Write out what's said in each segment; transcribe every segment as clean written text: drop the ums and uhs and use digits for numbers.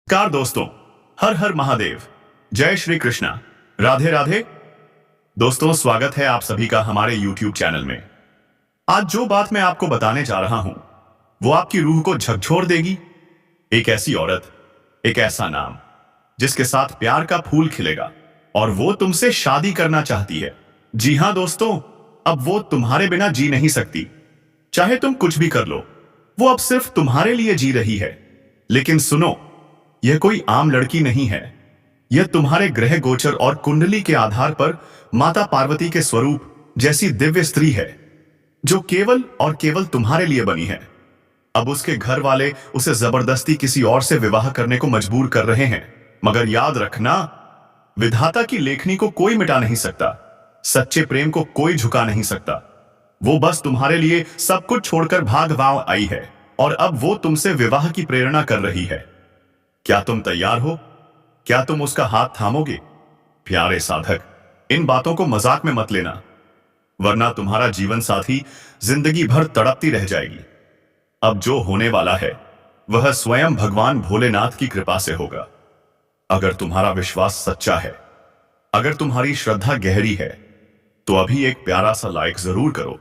Car दोस्तों, हर हर महादेव, जय श्री कृष्णा, राधे राधे। दोस्तों, स्वागत है आप सभी का हमारे YouTube चैनल में। आज जो बात मैं आपको बताने जा रहा हूं वो आपकी रूह को झकझोर देगी। एक ऐसी औरत, एक ऐसा नाम जिसके साथ प्यार का फूल खिलेगा और वो तुमसे शादी करना चाहती है। जी हां दोस्तों, अब वो तुम्हारे बिना जी नहीं सकती। चाहे तुम कुछ भी कर लो, वो अब सिर्फ तुम्हारे लिए जी रही है। लेकिन सुनो, यह कोई आम लड़की नहीं है। यह तुम्हारे ग्रह गोचर और कुंडली के आधार पर माता पार्वती के स्वरूप जैसी दिव्य स्त्री है, जो केवल और केवल तुम्हारे लिए बनी है। अब उसके घर वाले उसे जबरदस्ती किसी और से विवाह करने को मजबूर कर रहे हैं, मगर याद रखना, विधाता की लेखनी को कोई मिटा नहीं सकता, सच्चे प्रेम को कोई झुका नहीं सकता। वो बस तुम्हारे लिए सब कुछ छोड़कर भाग गांव आई है और अब वो तुमसे विवाह की प्रेरणा कर रही है। क्या तुम तैयार हो? क्या तुम उसका हाथ थामोगे? प्यारे साधक, इन बातों को मजाक में मत लेना, वरना तुम्हारा जीवन साथी जिंदगी भर तड़पती रह जाएगी। अब जो होने वाला है वह स्वयं भगवान भोलेनाथ की कृपा से होगा। अगर तुम्हारा विश्वास सच्चा है, अगर तुम्हारी श्रद्धा गहरी है, तो अभी एक प्यारा सा लाइक जरूर करो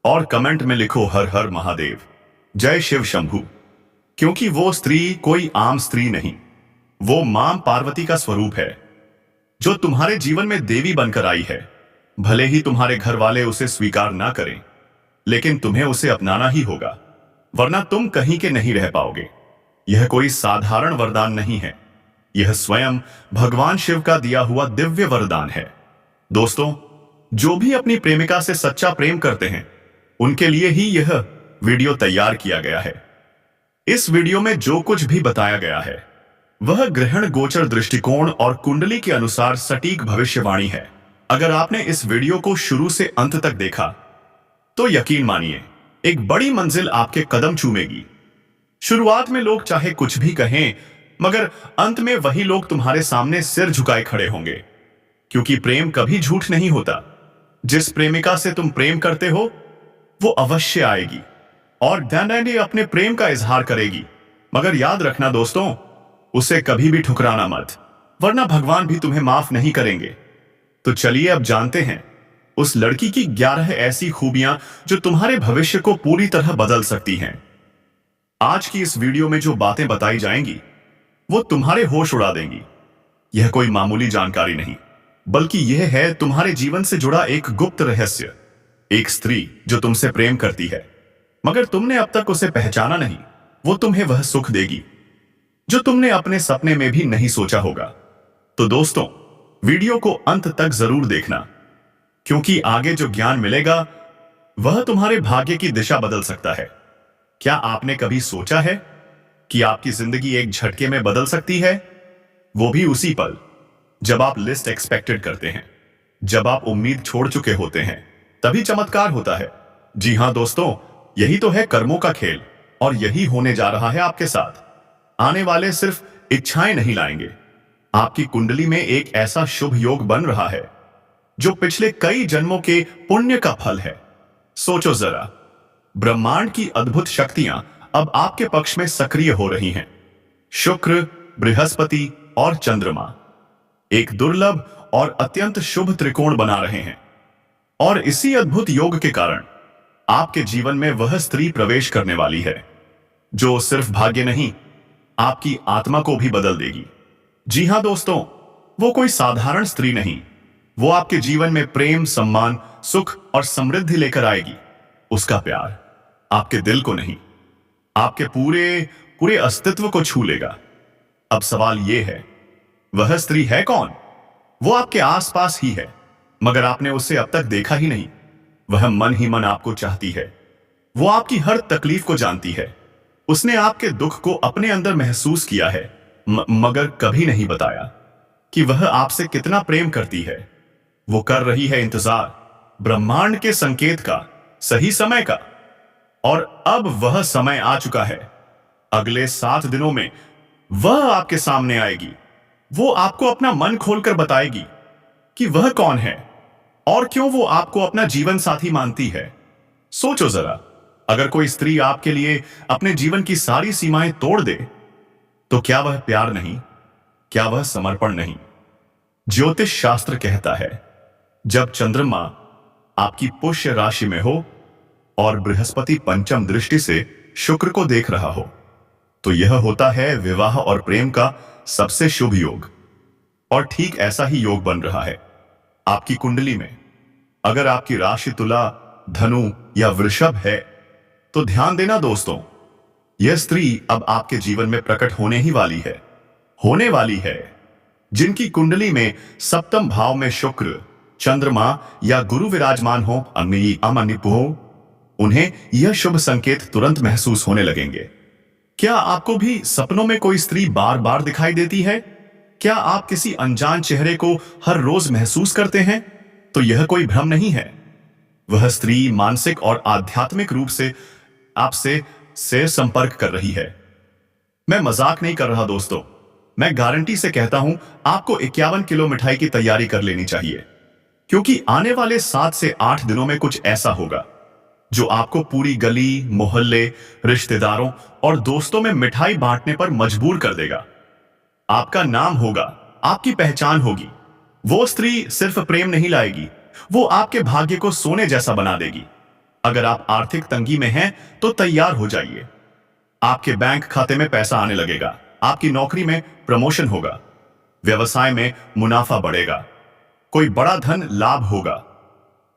और कमेंट में लिखो हर हर महादेव, जय शिव शंभू। क्योंकि वो स्त्री कोई आम स्त्री नहीं, वो मां पार्वती का स्वरूप है, जो तुम्हारे जीवन में देवी बनकर आई है। भले ही तुम्हारे घर वाले उसे स्वीकार ना करें, लेकिन तुम्हें उसे अपनाना ही होगा, वरना तुम कहीं के नहीं रह पाओगे। यह कोई साधारण वरदान नहीं है, यह स्वयं भगवान शिव का दिया हुआ दिव्य वरदान है। दोस्तों, जो भी अपनी प्रेमिका से सच्चा प्रेम करते हैं, उनके लिए ही यह वीडियो तैयार किया गया है। इस वीडियो में जो कुछ भी बताया गया है वह ग्रहण गोचर दृष्टिकोण और कुंडली के अनुसार सटीक भविष्यवाणी है। अगर आपने इस वीडियो को शुरू से अंत तक देखा तो यकीन मानिए, एक बड़ी मंजिल आपके कदम चूमेगी। शुरुआत में लोग चाहे कुछ भी कहें, मगर अंत में वही लोग तुम्हारे सामने सिर झुकाए खड़े होंगे, क्योंकि प्रेम कभी झूठ नहीं होता। जिस प्रेमिका से तुम प्रेम करते हो वो अवश्य आएगी और धैर्य अपने प्रेम का इजहार करेगी। मगर याद रखना दोस्तों, उसे कभी भी ठुकराना मत, वरना भगवान भी तुम्हें माफ नहीं करेंगे। तो चलिए अब जानते हैं उस लड़की की 11 ऐसी खूबियां जो तुम्हारे भविष्य को पूरी तरह बदल सकती हैं। आज की इस वीडियो में जो बातें बताई जाएंगी वो तुम्हारे होश उड़ा देंगी। यह कोई मामूली जानकारी नहीं, बल्कि यह है तुम्हारे जीवन से जुड़ा एक गुप्त रहस्य। एक स्त्री जो तुमसे प्रेम करती है, मगर तुमने अब तक उसे पहचाना नहीं, वो तुम्हें वह सुख देगी जो तुमने अपने सपने में भी नहीं सोचा होगा। तो दोस्तों, वीडियो को अंत तक जरूर देखना, क्योंकि आगे जो ज्ञान मिलेगा वह तुम्हारे भाग्य की दिशा बदल सकता है। क्या आपने कभी सोचा है कि आपकी जिंदगी एक झटके में बदल सकती है? वो भी उसी पल जब आप लिस्ट एक्सपेक्टेड करते हैं, जब आप उम्मीद छोड़ चुके होते हैं, तभी चमत्कार होता है। जी हां दोस्तों, यही तो है कर्मों का खेल, और यही होने जा रहा है आपके साथ। आने वाले सिर्फ इच्छाएं नहीं लाएंगे, आपकी कुंडली में एक ऐसा शुभ योग बन रहा है जो पिछले कई जन्मों के पुण्य का फल है। सोचो जरा, ब्रह्मांड की अद्भुत शक्तियां अब आपके पक्ष में सक्रिय हो रही हैं। शुक्र, बृहस्पति और चंद्रमा एक दुर्लभ और अत्यंत शुभ त्रिकोण बना रहे हैं, और इसी अद्भुत योग के कारण आपके जीवन में वह स्त्री प्रवेश करने वाली है जो सिर्फ भाग्य नहीं, आपकी आत्मा को भी बदल देगी। जी हां दोस्तों, वो कोई साधारण स्त्री नहीं, वो आपके जीवन में प्रेम, सम्मान, सुख और समृद्धि लेकर आएगी। उसका प्यार आपके दिल को नहीं, आपके पूरे पूरे अस्तित्व को छू लेगा। अब सवाल यह है, वह स्त्री है कौन? वो आपके आसपास ही है, मगर आपने उसे अब तक देखा ही नहीं। वह मन ही मन आपको चाहती है, वो आपकी हर तकलीफ को जानती है। उसने आपके दुख को अपने अंदर महसूस किया है, मगर कभी नहीं बताया कि वह आपसे कितना प्रेम करती है। वो कर रही है इंतजार ब्रह्मांड के संकेत का, सही समय का, और अब वह समय आ चुका है। अगले 7 दिनों में वह आपके सामने आएगी। वो आपको अपना मन खोलकर बताएगी कि वह कौन है और क्यों वो आपको अपना जीवन साथी मानती है। सोचो जरा, अगर कोई स्त्री आपके लिए अपने जीवन की सारी सीमाएं तोड़ दे, तो क्या वह प्यार नहीं? क्या वह समर्पण नहीं? ज्योतिष शास्त्र कहता है, जब चंद्रमा आपकी पुष्य राशि में हो और बृहस्पति पंचम दृष्टि से शुक्र को देख रहा हो, तो यह होता है विवाह और प्रेम का सबसे शुभ योग। और ठीक ऐसा ही योग बन रहा है आपकी कुंडली में। अगर आपकी राशि तुला, धनु या वृषभ है, तो ध्यान देना दोस्तों, यह स्त्री अब आपके जीवन में प्रकट होने ही वाली है। जिनकी कुंडली में सप्तम भाव में शुक्र, चंद्रमा या गुरु विराजमान हो, उन्हें यह शुभ संकेत तुरंत महसूस होने लगेंगे। क्या आपको भी सपनों में कोई स्त्री बार बार दिखाई देती है? क्या आप किसी अनजान चेहरे को हर रोज महसूस करते हैं? तो यह कोई भ्रम नहीं है। वह स्त्री मानसिक और आध्यात्मिक रूप से आपसे संपर्क कर रही है। मैं मजाक नहीं कर रहा दोस्तों, मैं गारंटी से कहता हूं, आपको 51 किलो मिठाई की तैयारी कर लेनी चाहिए, क्योंकि आने वाले 7 से 8 दिनों में कुछ ऐसा होगा जो आपको पूरी गली, मोहल्ले, रिश्तेदारों और दोस्तों में मिठाई बांटने पर मजबूर कर देगा। आपका नाम होगा, आपकी पहचान होगी। वो स्त्री सिर्फ प्रेम नहीं लाएगी, वो आपके भाग्य को सोने जैसा बना देगी। अगर आप आर्थिक तंगी में हैं, तो तैयार हो जाइए। आपके बैंक खाते में पैसा आने लगेगा, आपकी नौकरी में प्रमोशन होगा, व्यवसाय में मुनाफा बढ़ेगा, कोई बड़ा धन लाभ होगा।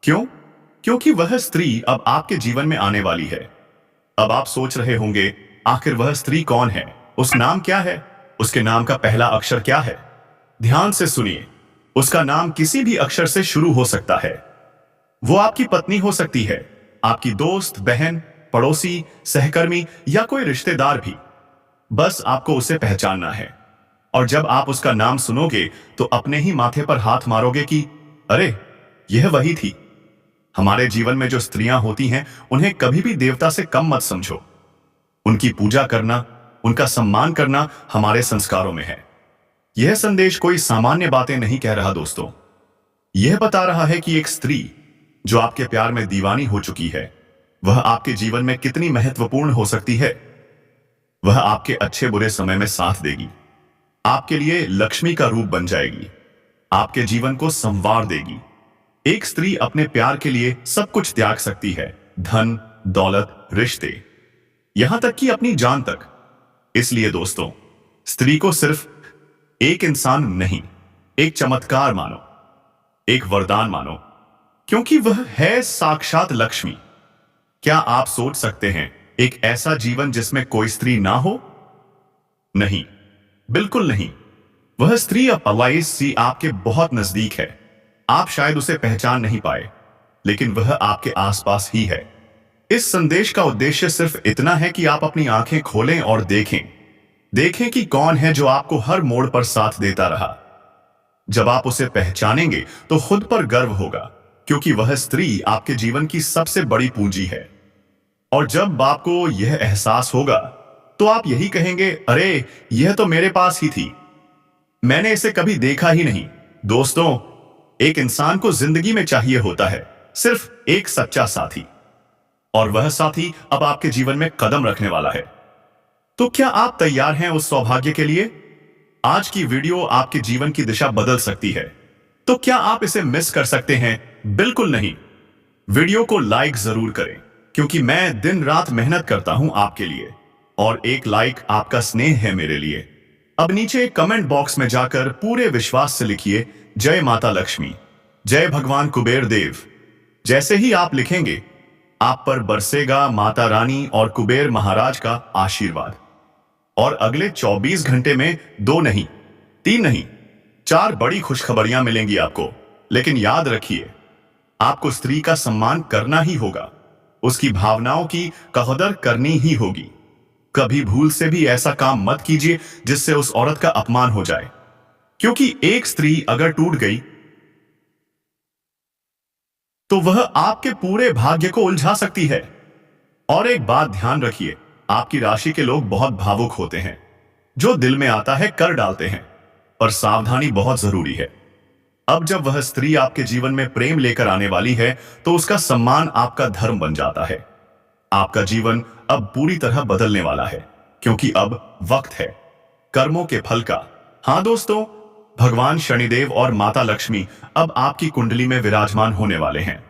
क्यों? क्योंकि वह स्त्री अब आपके जीवन में आने वाली है। अब आप सोच रहे होंगे, आखिर वह स्त्री कौन है? उसका नाम क्या है? उसके नाम का पहला अक्षर क्या है? ध्यान से सुनिए, उसका नाम किसी भी अक्षर से शुरू हो सकता है। वो आपकी पत्नी हो सकती है, आपकी दोस्त, बहन, पड़ोसी, सहकर्मी या कोई रिश्तेदार भी। बस आपको उसे पहचानना है। और जब आप उसका नाम सुनोगे, तो अपने ही माथे पर हाथ मारोगे कि अरे, यह वही थी। हमारे जीवन में जो स्त्रियां होती हैं, उन्हें कभी भी देवता से कम मत समझो। उनकी पूजा करना, उनका सम्मान करना हमारे संस्कारों में है। यह संदेश कोई सामान्य बातें नहीं कह रहा दोस्तों, यह बता रहा है कि एक स्त्री जो आपके प्यार में दीवानी हो चुकी है, वह आपके जीवन में कितनी महत्वपूर्ण हो सकती है। वह आपके अच्छे बुरे समय में साथ देगी, आपके लिए लक्ष्मी का रूप बन जाएगी, आपके जीवन को संवार देगी। एक स्त्री अपने प्यार के लिए सब कुछ त्याग सकती है, धन, दौलत, रिश्ते, यहां तक कि अपनी जान तक। इसलिए दोस्तों, स्त्री को सिर्फ एक इंसान नहीं, एक चमत्कार मानो, एक वरदान मानो, क्योंकि वह है साक्षात लक्ष्मी। क्या आप सोच सकते हैं एक ऐसा जीवन जिसमें कोई स्त्री ना हो? नहीं, बिल्कुल नहीं। वह स्त्री अब सी आपके बहुत नजदीक है। आप शायद उसे पहचान नहीं पाए, लेकिन वह आपके आसपास ही है। इस संदेश का उद्देश्य सिर्फ इतना है कि आप अपनी आंखें खोलें और देखें कि कौन है जो आपको हर मोड़ पर साथ देता रहा। जब आप उसे पहचानेंगे, तो खुद पर गर्व होगा, क्योंकि वह स्त्री आपके जीवन की सबसे बड़ी पूंजी है। और जब आपको यह एहसास होगा, तो आप यही कहेंगे, अरे, यह तो मेरे पास ही थी, मैंने इसे कभी देखा ही नहीं। दोस्तों, एक इंसान को जिंदगी में चाहिए होता है सिर्फ एक सच्चा साथी, और वह साथी अब आपके जीवन में कदम रखने वाला है। तो क्या आप तैयार हैं उस सौभाग्य के लिए? आज की वीडियो आपके जीवन की दिशा बदल सकती है। तो क्या आप इसे मिस कर सकते हैं? बिल्कुल नहीं। वीडियो को लाइक जरूर करें, क्योंकि मैं दिन रात मेहनत करता हूं आपके लिए, और एक लाइक आपका स्नेह है मेरे लिए। अब नीचे कमेंट बॉक्स में जाकर पूरे विश्वास से लिखिए, जय माता लक्ष्मी, जय भगवान कुबेर देव। जैसे ही आप लिखेंगे, आप पर बरसेगा माता रानी और कुबेर महाराज का आशीर्वाद। और अगले 24 घंटे में 2 नहीं, 3 नहीं, 4 बड़ी खुशखबरियां मिलेंगी आपको। लेकिन याद रखिए, आपको स्त्री का सम्मान करना ही होगा, उसकी भावनाओं की कदर करनी ही होगी। कभी भूल से भी ऐसा काम मत कीजिए जिससे उस औरत का अपमान हो जाए, क्योंकि एक स्त्री अगर टूट गई, तो वह आपके पूरे भाग्य को उलझा सकती है। और एक बात ध्यान रखिए, आपकी राशि के लोग बहुत भावुक होते हैं, जो दिल में आता है कर डालते हैं, और सावधानी बहुत जरूरी है। अब जब वह स्त्री आपके जीवन में प्रेम लेकर आने वाली है, तो उसका सम्मान आपका धर्म बन जाता है। आपका जीवन अब पूरी तरह बदलने वाला है, क्योंकि अब वक्त है। कर्मों के फल का। हाँ दोस्तों, भगवान शनिदेव और माता लक्ष्मी अब आपकी कुंडली में विराजमान होने वाले हैं।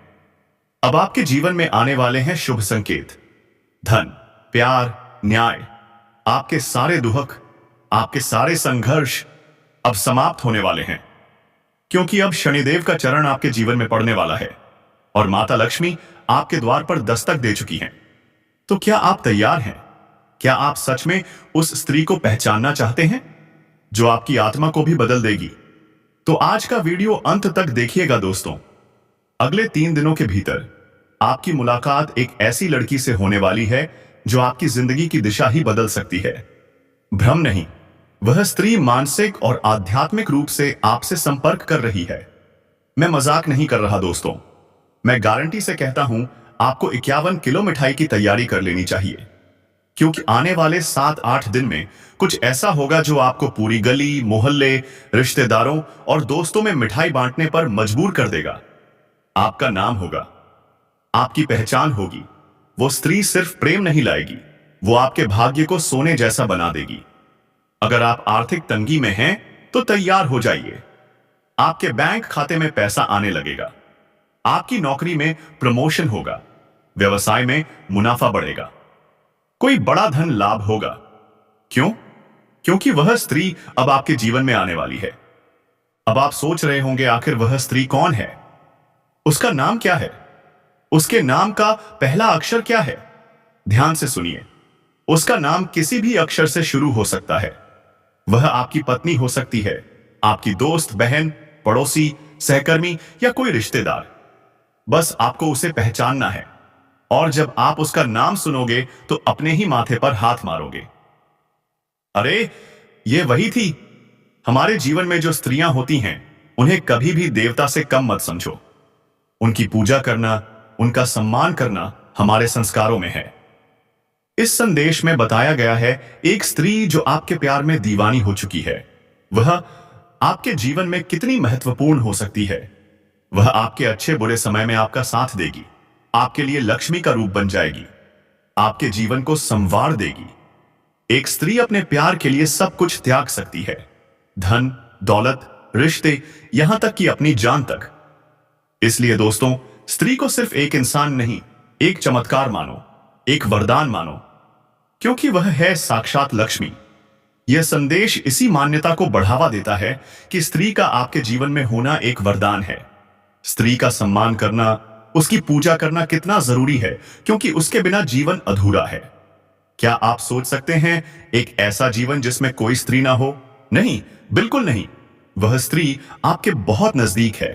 अब आपके जीवन में आने वाले हैं शुभ संकेत। धन, प्यार, न्याय, आपके सारे दुख, आपके सारे संघर्ष अब समाप्त होने वाले हैं, क्योंकि अब शनिदेव का चरण आपके जीवन में पड़ने वाला है और माता लक्ष्मी आपके द्वार पर दस्तक दे चुकी हैं। तो क्या आप तैयार हैं? क्या आप सच में उस स्त्री को पहचानना चाहते हैं जो आपकी आत्मा को भी बदल देगी? तो आज का वीडियो अंत तक देखिएगा दोस्तों। अगले 3 दिनों के भीतर आपकी मुलाकात एक ऐसी लड़की से होने वाली है जो आपकी जिंदगी की दिशा ही बदल सकती है। भ्रम नहीं, वह स्त्री मानसिक और आध्यात्मिक रूप से आपसे संपर्क कर रही है। मैं मजाक नहीं कर रहा दोस्तों, मैं गारंटी से कहता हूं आपको 51 किलो मिठाई की तैयारी कर लेनी चाहिए, क्योंकि आने वाले 7-8 दिन में कुछ ऐसा होगा जो आपको पूरी गली, मोहल्ले, रिश्तेदारों और दोस्तों में मिठाई बांटने पर मजबूर कर देगा। आपका नाम होगा, आपकी पहचान होगी। वो स्त्री सिर्फ प्रेम नहीं लाएगी, वो आपके भाग्य को सोने जैसा बना देगी। अगर आप आर्थिक तंगी में हैं तो तैयार हो जाइए। आपके बैंक खाते में पैसा आने लगेगा, आपकी नौकरी में प्रमोशन होगा, व्यवसाय में मुनाफा बढ़ेगा, कोई बड़ा धन लाभ होगा। क्यों? क्योंकि वह स्त्री अब आपके जीवन में आने वाली है। अब आप सोच रहे होंगे आखिर वह स्त्री कौन है, उसका नाम क्या है, उसके नाम का पहला अक्षर क्या है? ध्यान से सुनिए, उसका नाम किसी भी अक्षर से शुरू हो सकता है। वह आपकी पत्नी हो सकती है, आपकी दोस्त, बहन, पड़ोसी, सहकर्मी या कोई रिश्तेदार। बस आपको उसे पहचानना है, और जब आप उसका नाम सुनोगे तो अपने ही माथे पर हाथ मारोगे। अरे, ये वही थी। हमारे जीवन में जो स्त्रियां होती हैं उन्हें कभी भी देवता से कम मत समझो। उनकी पूजा करना, उनका सम्मान करना हमारे संस्कारों में है। इस संदेश में बताया गया है एक स्त्री जो आपके प्यार में दीवानी हो चुकी है, वह आपके जीवन में कितनी महत्वपूर्ण हो सकती है। वह आपके अच्छे बुरे समय में आपका साथ देगी, आपके लिए लक्ष्मी का रूप बन जाएगी, आपके जीवन को संवार देगी। एक स्त्री अपने प्यार के लिए सब कुछ त्याग सकती है, धन, दौलत, रिश्ते, यहां तक कि अपनी जान तक। इसलिए दोस्तों, स्त्री को सिर्फ एक इंसान नहीं, एक चमत्कार मानो, एक वरदान मानो, क्योंकि वह है साक्षात लक्ष्मी। यह संदेश इसी मान्यता को बढ़ावा देता है कि स्त्री का आपके जीवन में होना एक वरदान है। स्त्री का सम्मान करना, उसकी पूजा करना कितना जरूरी है, क्योंकि उसके बिना जीवन अधूरा है। क्या आप सोच सकते हैं एक ऐसा जीवन जिसमें कोई स्त्री ना हो? नहीं, बिल्कुल नहीं। वह स्त्री आपके बहुत नजदीक है।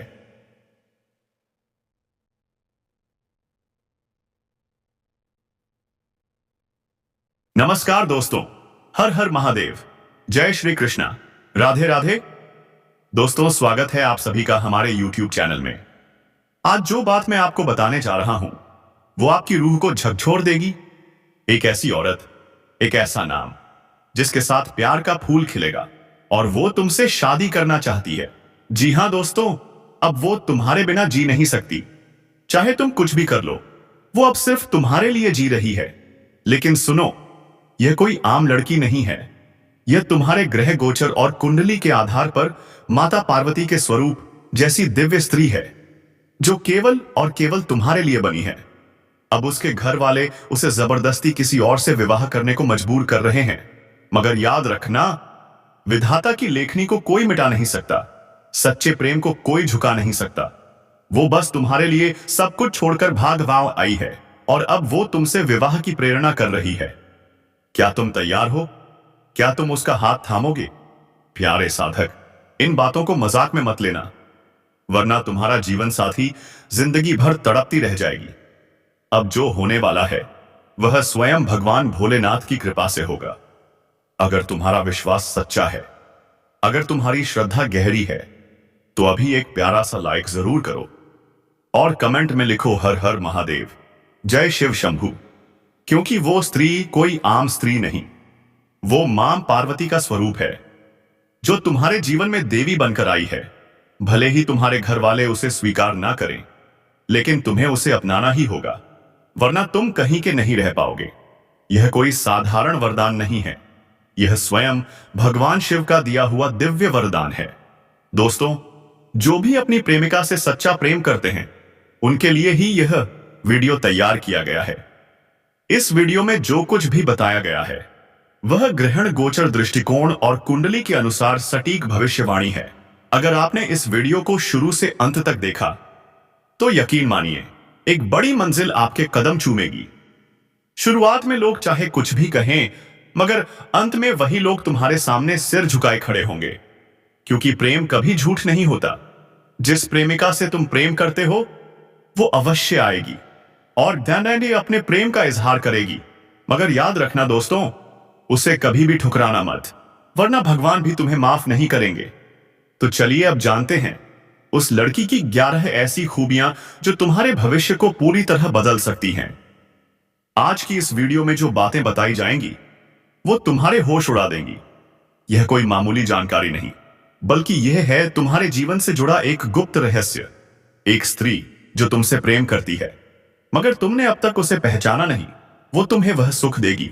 नमस्कार दोस्तों, हर हर महादेव, जय श्री कृष्णा, राधे राधे। दोस्तों, स्वागत है आप सभी का हमारे YouTube चैनल में। आज जो बात मैं आपको बताने जा रहा हूं वो आपकी रूह को झकझोर देगी। एक ऐसी औरत, एक ऐसा नाम जिसके साथ प्यार का फूल खिलेगा, और वो तुमसे शादी करना चाहती है। जी हां दोस्तों, अब वो तुम्हारे बिना जी नहीं सकती। चाहे तुम कुछ भी कर लो, वो अब सिर्फ तुम्हारे लिए जी रही है। लेकिन सुनो, यह कोई आम लड़की नहीं है। यह तुम्हारे ग्रह गोचर और कुंडली के आधार पर माता पार्वती के स्वरूप जैसी दिव्य स्त्री है, जो केवल और केवल तुम्हारे लिए बनी है। अब उसके घर वाले उसे जबरदस्ती किसी और से विवाह करने को मजबूर कर रहे हैं, मगर याद रखना, विधाता की लेखनी को कोई मिटा नहीं सकता, सच्चे प्रेम को कोई झुका नहीं सकता। वो बस तुम्हारे लिए सब कुछ छोड़कर भाग गांव आई है, और अब वो तुमसे विवाह की प्रेरणा कर रही है। क्या तुम तैयार हो? क्या तुम उसका हाथ थामोगे? प्यारे साधक, इन बातों को मजाक में मत लेना, वरना तुम्हारा जीवन साथी जिंदगी भर तड़पती रह जाएगी। अब जो होने वाला है वह स्वयं भगवान भोलेनाथ की कृपा से होगा। अगर तुम्हारा विश्वास सच्चा है, अगर तुम्हारी श्रद्धा गहरी है, तो अभी एक प्यारा सा लाइक जरूर करो और कमेंट में लिखो हर हर महादेव, जय शिव शंभू। क्योंकि वो स्त्री कोई आम स्त्री नहीं, वो मां पार्वती का स्वरूप है, जो तुम्हारे जीवन में देवी बनकर आई है। भले ही तुम्हारे घर वाले उसे स्वीकार ना करें, लेकिन तुम्हें उसे अपनाना ही होगा, वरना तुम कहीं के नहीं रह पाओगे। यह कोई साधारण वरदान नहीं है, यह स्वयं भगवान शिव का दिया हुआ दिव्य वरदान है। दोस्तों, जो भी अपनी प्रेमिका से सच्चा प्रेम करते हैं, उनके लिए ही यह वीडियो तैयार किया गया है। इस वीडियो में जो कुछ भी बताया गया है वह ग्रहण गोचर दृष्टिकोण और कुंडली के अनुसार सटीक भविष्यवाणी है। अगर आपने इस वीडियो को शुरू से अंत तक देखा तो यकीन मानिए एक बड़ी मंजिल आपके कदम चूमेगी। शुरुआत में लोग चाहे कुछ भी कहें, मगर अंत में वही लोग तुम्हारे सामने सिर झुकाए खड़े होंगे, क्योंकि प्रेम कभी झूठ नहीं होता। जिस प्रेमिका से तुम प्रेम करते हो वो अवश्य आएगी और दैन्य अपने प्रेम का इजहार करेगी। मगर याद रखना दोस्तों, उसे कभी भी ठुकराना मत, वरना भगवान भी तुम्हें माफ नहीं करेंगे। तो चलिए अब जानते हैं उस लड़की की 11 ऐसी खूबियां जो तुम्हारे भविष्य को पूरी तरह बदल सकती हैं। आज की इस वीडियो में जो बातें बताई जाएंगी वो तुम्हारे होश उड़ा देंगी। यह कोई मामूली जानकारी नहीं, बल्कि यह है तुम्हारे जीवन से जुड़ा एक गुप्त रहस्य। एक स्त्री जो तुमसे प्रेम करती है मगर तुमने अब तक उसे पहचाना नहीं, वो तुम्हें वह सुख देगी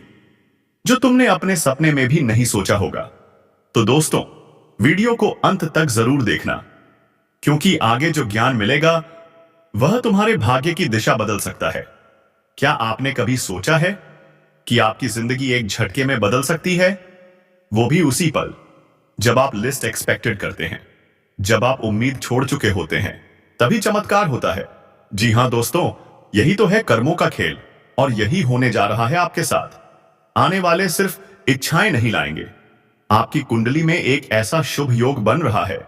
जो तुमने अपने सपने में भी नहीं सोचा होगा। तो दोस्तों, वीडियो को अंत तक जरूर देखना, क्योंकि आगे जो ज्ञान मिलेगा वह तुम्हारे भाग्य की दिशा बदल सकता है। क्या आपने कभी सोचा है कि आपकी जिंदगी एक झटके में बदल सकती है? वो भी उसी पल जब आप लिस्ट एक्सपेक्टेड करते हैं, जब आप उम्मीद छोड़ चुके होते हैं, तभी चमत्कार होता है। जी हां दोस्तों, यही तो है कर्मों का खेल, और यही होने जा रहा है आपके साथ। आने वाले सिर्फ इच्छाएं नहीं लाएंगे, आपकी कुंडली में एक ऐसा शुभ योग बन रहा है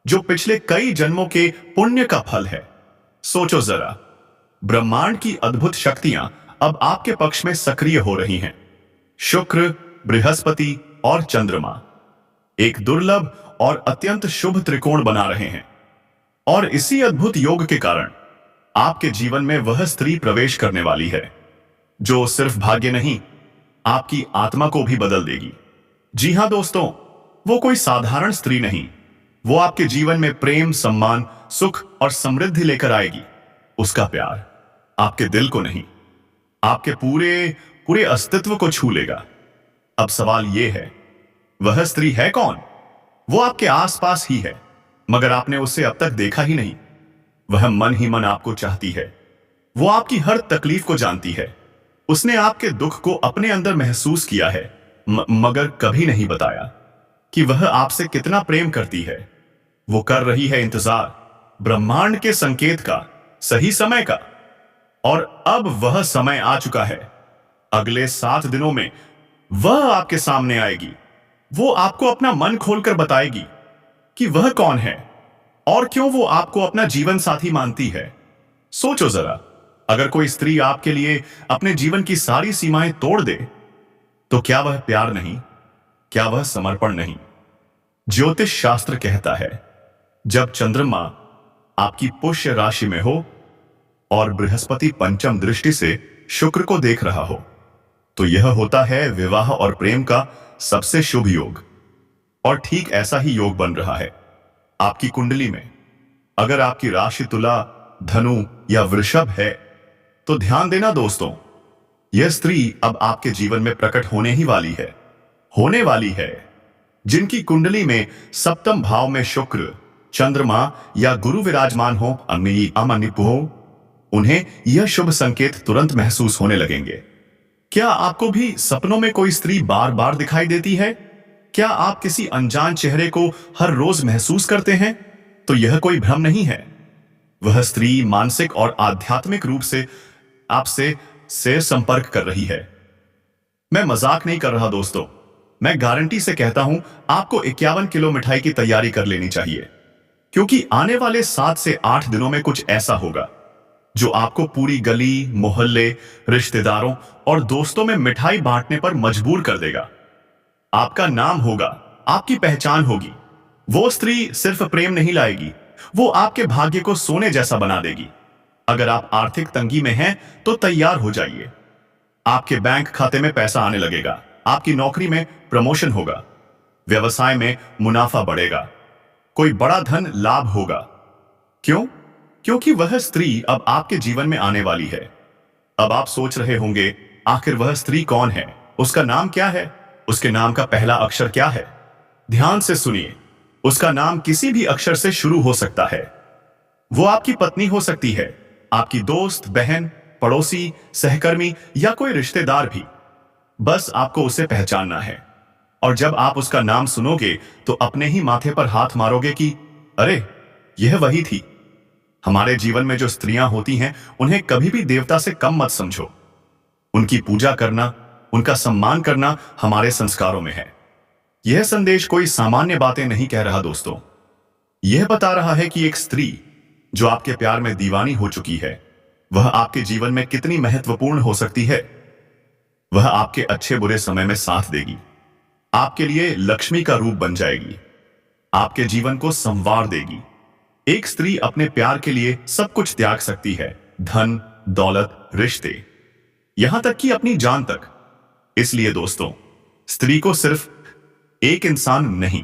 जो पिछले कई जन्मों के पुण्य का फल है। सोचो जरा, ब्रह्मांड की अद्भुत शक्तियां अब आपके पक्ष में सक्रिय हो रही हैं। शुक्र, बृहस्पति और चंद्रमा एक दुर्लभ और अत्यंत शुभ त्रिकोण बना रहे हैं, और इसी अद्भुत योग के कारण आपके जीवन में वह स्त्री प्रवेश करने वाली है जो सिर्फ भाग्य नहीं, आपकी आत्मा को भी बदल देगी। जी हां दोस्तों, वो कोई साधारण स्त्री नहीं, वो आपके जीवन में प्रेम, सम्मान, सुख और समृद्धि लेकर आएगी। उसका प्यार आपके दिल को नहीं, आपके पूरे पूरे अस्तित्व को छू लेगा। अब सवाल यह है, वह स्त्री है कौन? वो आपके आसपास ही है, मगर आपने उसे अब तक देखा ही नहीं। वह मन ही मन आपको चाहती है, वो आपकी हर तकलीफ को जानती है। उसने आपके दुख को अपने अंदर महसूस किया है, मगर कभी नहीं बताया कि वह आपसे कितना प्रेम करती है। वो कर रही है इंतजार ब्रह्मांड के संकेत का, सही समय का, और अब वह समय आ चुका है। अगले 7 दिनों में वह आपके सामने आएगी। वो आपको अपना मन खोलकर बताएगी कि वह कौन है और क्यों वो आपको अपना जीवन साथी मानती है। सोचो जरा, अगर कोई स्त्री आपके लिए अपने जीवन की सारी सीमाएं तोड़ दे, तो क्या वह प्यार नहीं? क्या वह समर्पण नहीं? ज्योतिष शास्त्र कहता है, जब चंद्रमा आपकी पुष्य राशि में हो और बृहस्पति पंचम दृष्टि से शुक्र को देख रहा हो, तो यह होता है विवाह और प्रेम का सबसे शुभ योग। और ठीक ऐसा ही योग बन रहा है आपकी कुंडली में। अगर आपकी राशि तुला, धनु या वृषभ है, तो ध्यान देना दोस्तों, यह स्त्री अब आपके जीवन में प्रकट होने ही वाली है। जिनकी कुंडली में सप्तम भाव में शुक्र, चंद्रमा या गुरु विराजमान हो, उन्हें यह शुभ संकेत तुरंत महसूस होने लगेंगे। क्या आपको भी सपनों में कोई स्त्री बार बार दिखाई देती है? क्या आप किसी अनजान चेहरे को हर रोज महसूस करते हैं? तो यह कोई भ्रम नहीं है, वह स्त्री मानसिक और आध्यात्मिक रूप से आपसे संपर्क कर रही है। मैं मजाक नहीं कर रहा दोस्तों, मैं गारंटी से कहता हूं आपको 51 किलो मिठाई की तैयारी कर लेनी चाहिए, क्योंकि आने वाले 7 से 8 दिनों में कुछ ऐसा होगा जो आपको पूरी गली, मोहल्ले, रिश्तेदारों और दोस्तों में मिठाई बांटने पर मजबूर कर देगा। आपका नाम होगा, आपकी पहचान होगी। वो स्त्री सिर्फ प्रेम नहीं लाएगी, वो आपके भाग्य को सोने जैसा बना देगी। अगर आप आर्थिक तंगी में हैं तो तैयार हो जाइए। आपके बैंक खाते में पैसा आने लगेगा, आपकी नौकरी में प्रमोशन होगा, व्यवसाय में मुनाफा बढ़ेगा, कोई बड़ा धन लाभ होगा। क्यों? क्योंकि वह स्त्री अब आपके जीवन में आने वाली है। अब आप सोच रहे होंगे, आखिर वह स्त्री कौन है, उसका नाम क्या है? उसके नाम का पहला अक्षर क्या है? ध्यान से सुनिए। उसका नाम किसी भी अक्षर से शुरू हो सकता है। वो आपकी पत्नी हो सकती है, आपकी दोस्त, बहन, पड़ोसी, सहकर्मी या कोई रिश्तेदार भी। बस आपको उसे पहचानना है। और जब आप उसका नाम सुनोगे तो अपने ही माथे पर हाथ मारोगे कि अरे, यह वही थी। हमारे जीवन में जो स्त्रियां होती हैं, उन्हें कभी भी देवता से कम मत समझो। उनकी पूजा करना, उनका सम्मान करना हमारे संस्कारों में है। यह संदेश कोई सामान्य बातें नहीं कह रहा दोस्तों। यह बता रहा है कि एक स्त्री जो आपके प्यार में दीवानी हो चुकी है, वह आपके जीवन में कितनी महत्वपूर्ण हो सकती है। वह आपके अच्छे बुरे समय में साथ देगी, आपके लिए लक्ष्मी का रूप बन जाएगी, आपके जीवन को संवार देगी। एक स्त्री अपने प्यार के लिए सब कुछ त्याग सकती है, धन, दौलत, रिश्ते, यहां तक कि अपनी जान तक। इसलिए दोस्तों, स्त्री को सिर्फ एक इंसान नहीं,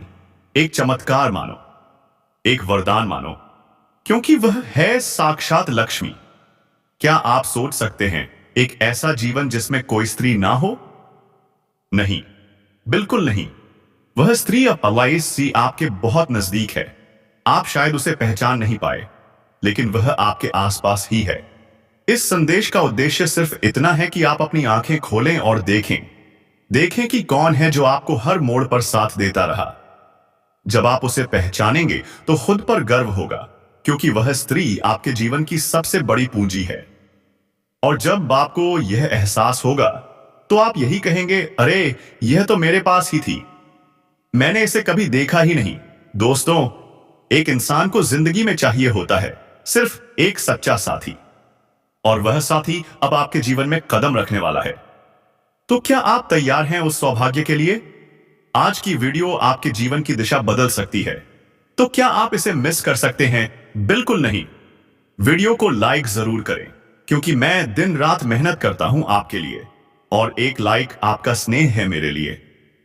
एक चमत्कार मानो, एक वरदान मानो, क्योंकि वह है साक्षात लक्ष्मी। क्या आप सोच सकते हैं एक ऐसा जीवन जिसमें कोई स्त्री ना हो? नहीं, बिल्कुल नहीं। वह स्त्री अब अलाइसी आपके बहुत नजदीक है। आप शायद उसे पहचान नहीं पाए, लेकिन वह आपके आसपास ही है। इस संदेश का उद्देश्य सिर्फ इतना है कि आप अपनी आंखें खोलें और देखें कि कौन है जो आपको हर मोड़ पर साथ देता रहा। जब आप उसे पहचानेंगे तो खुद पर गर्व होगा, क्योंकि वह स्त्री आपके जीवन की सबसे बड़ी पूंजी है। और जब आपको यह एहसास होगा तो आप यही कहेंगे, अरे, यह तो मेरे पास ही थी, मैंने इसे कभी देखा ही नहीं। दोस्तों, एक इंसान को जिंदगी में चाहिए होता है सिर्फ एक सच्चा साथी, और वह साथी अब आपके जीवन में कदम रखने वाला है। तो क्या आप तैयार हैं उस सौभाग्य के लिए? आज की वीडियो आपके जीवन की दिशा बदल सकती है। तो क्या आप इसे मिस कर सकते हैं? बिल्कुल नहीं। वीडियो को लाइक जरूर करें, क्योंकि मैं दिन रात मेहनत करता हूं आपके लिए, और एक लाइक आपका स्नेह है मेरे लिए।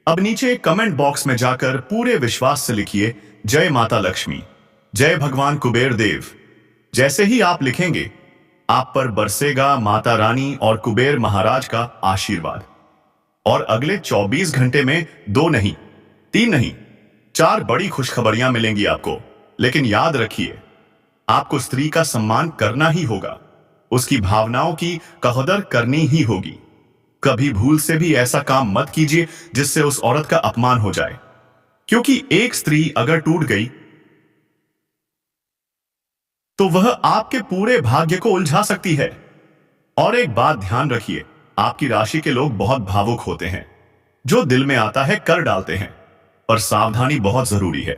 अब नीचे कमेंट बॉक्स में जाकर पूरे विश्वास से लिखिए, जय माता लक्ष्मी, जय भगवान कुबेर देव। जैसे ही आप लिखेंगे, आप पर बरसेगा माता रानी और कुबेर महाराज का आशीर्वाद। और अगले 24 घंटे में 2 नहीं, 3 नहीं, 4 बड़ी खुशखबरियां मिलेंगी आपको। लेकिन याद रखिए, आपको स्त्री का सम्मान करना ही होगा, उसकी भावनाओं की कदर करनी ही होगी। कभी भूल से भी ऐसा काम मत कीजिए जिससे उस औरत का अपमान हो जाए, क्योंकि एक स्त्री अगर टूट गई तो वह आपके पूरे भाग्य को उलझा सकती है। और एक बात ध्यान रखिए, आपकी राशि के लोग बहुत भावुक होते हैं, जो दिल में आता है कर डालते हैं, और सावधानी बहुत जरूरी है।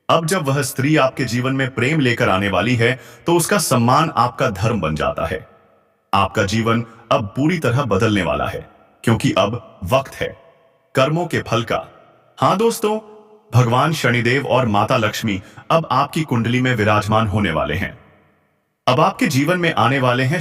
अब जब वह स्त्री आपके जीवन में प्रेम लेकर आने वाली है, तो उसका सम्मान आपका धर्म बन जाता है। आपका जीवन अब पूरी तरह बदलने वाला है, क्योंकि अब वक्त है कर्मों के फल का। हाँ दोस्तों, भगवान शनिदेव और माता लक्ष्मी अब आपकी कुंडली में विराजमान होने वाले हैं। अब आपके जीवन में आने वाले हैं